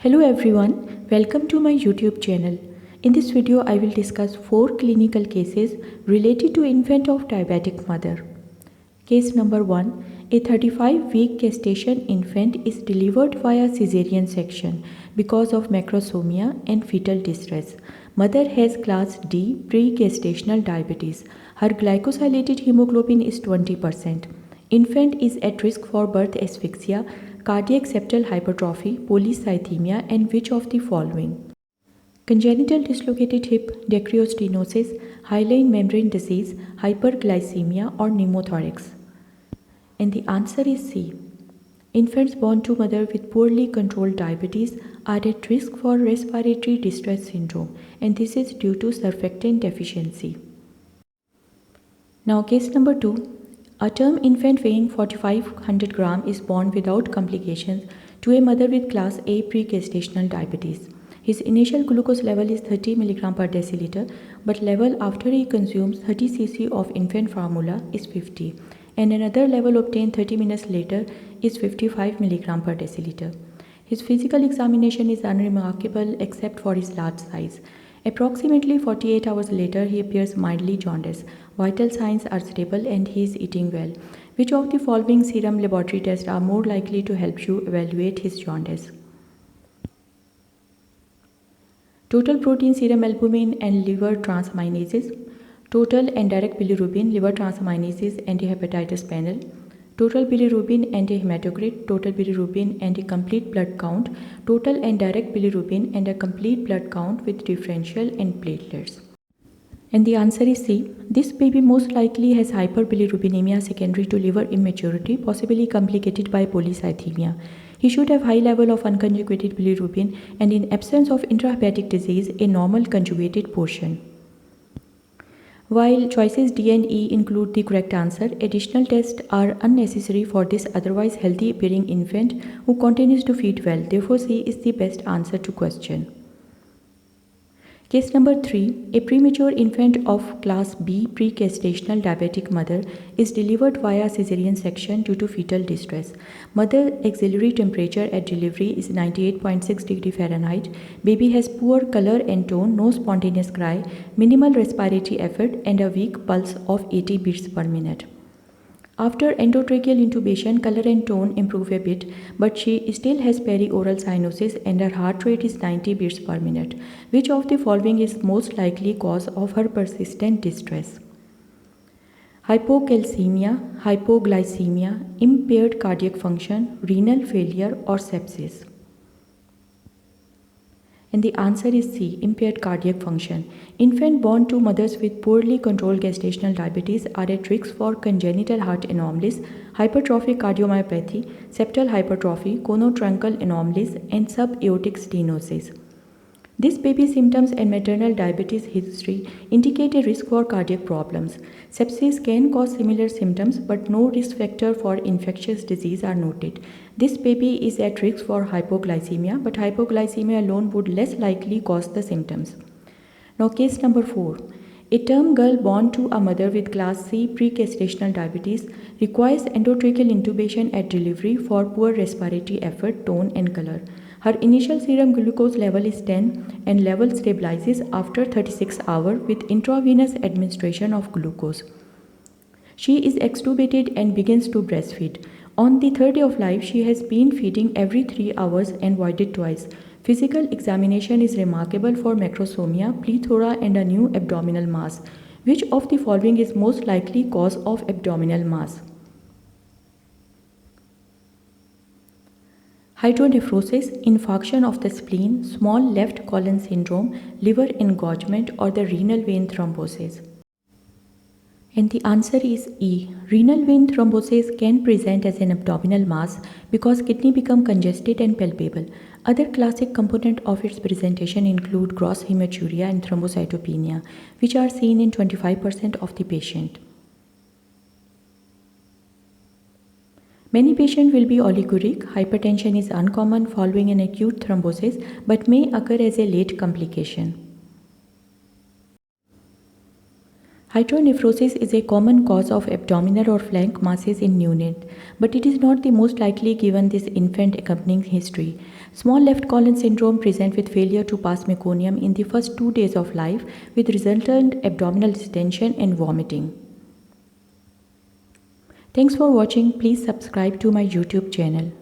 Hello everyone, welcome to my YouTube channel. In this video, I will discuss 4 clinical cases related to infant of diabetic mother. Case number 1. A 35-week gestation infant is delivered via cesarean section because of macrosomia and fetal distress. Mother has class D pre-gestational diabetes. Her glycosylated hemoglobin is 20%. Infant is at risk for birth asphyxia, cardiac septal hypertrophy, polycythemia, and which of the following? Congenital dislocated hip, dacryostenosis, hyaline membrane disease, hyperglycemia, or pneumothorax? And the answer is C. Infants born to mother with poorly controlled diabetes are at risk for respiratory distress syndrome, and this is due to surfactant deficiency. Now case number 2. A term infant weighing 4500 grams is born without complications to a mother with class A pre-gestational diabetes. His initial glucose level is 30 mg per deciliter, but level after he consumes 30 cc of infant formula is 50, and another level obtained 30 minutes later is 55 mg per deciliter. His physical examination is unremarkable except for his large size. Approximately 48 hours later, he appears mildly jaundiced. Vital signs are stable and he is eating well. Which of the following serum laboratory tests are more likely to help you evaluate his jaundice? Total protein serum albumin and liver transaminases, total and direct bilirubin, liver transaminases, anti-hepatitis panel, total bilirubin and a hematocrit, total bilirubin and a complete blood count, total and direct bilirubin and a complete blood count with differential and platelets. And the answer is C. This baby most likely has hyperbilirubinemia secondary to liver immaturity, possibly complicated by polycythemia. He should have high level of unconjugated bilirubin and in absence of intrahepatic disease, a normal conjugated portion. While choices D and E include the correct answer, additional tests are unnecessary for this otherwise healthy appearing infant who continues to feed well. Therefore, C is the best answer to question. Case number 3. A premature infant of class B pre-gestational diabetic mother is delivered via cesarean section due to fetal distress. Mother auxiliary temperature at delivery is 98.6 degree Fahrenheit. Baby has poor color and tone, no spontaneous cry, minimal respiratory effort, and a weak pulse of 80 beats per minute. After endotracheal intubation, color and tone improve a bit, but she still has perioral cyanosis and her heart rate is 90 beats per minute. Which of the following is most likely cause of her persistent distress? Hypocalcemia, hypoglycemia, impaired cardiac function, renal failure, or sepsis? And the answer is C. Impaired cardiac function. Infants born to mothers with poorly controlled gestational diabetes are at risk for congenital heart anomalies, hypertrophic cardiomyopathy, septal hypertrophy, conotruncal anomalies, and subaortic stenosis. This baby's symptoms and maternal diabetes history indicate a risk for cardiac problems. Sepsis can cause similar symptoms, but no risk factor for infectious disease are noted. This baby is at risk for hypoglycemia, but hypoglycemia alone would less likely cause the symptoms. Now, case number 4. A term girl born to a mother with class C pre-gestational diabetes requires endotracheal intubation at delivery for poor respiratory effort, tone, and color. Her initial serum glucose level is 10 and level stabilizes after 36 hours with intravenous administration of glucose. She is extubated and begins to breastfeed. On the third day of life, she has been feeding every 3 hours and voided twice. Physical examination is remarkable for macrosomia, plethora, and a new abdominal mass. Which of the following is most likely cause of abdominal mass? Hydronephrosis, infarction of the spleen, small left colon syndrome, liver engorgement, or the renal vein thrombosis? And the answer is E. Renal vein thrombosis can present as an abdominal mass because kidney become congested and palpable. Other classic components of its presentation include gross hematuria and thrombocytopenia, which are seen in 25% of the patient. Many patients will be oliguric. Hypertension is uncommon following an acute thrombosis but may occur as a late complication. Hydronephrosis is a common cause of abdominal or flank masses in neonate, but it is not the most likely given this infant accompanying history. Small left colon syndrome present with failure to pass meconium in the first 2 days of life with resultant abdominal distension and vomiting. Thanks for watching. Please subscribe to my YouTube channel.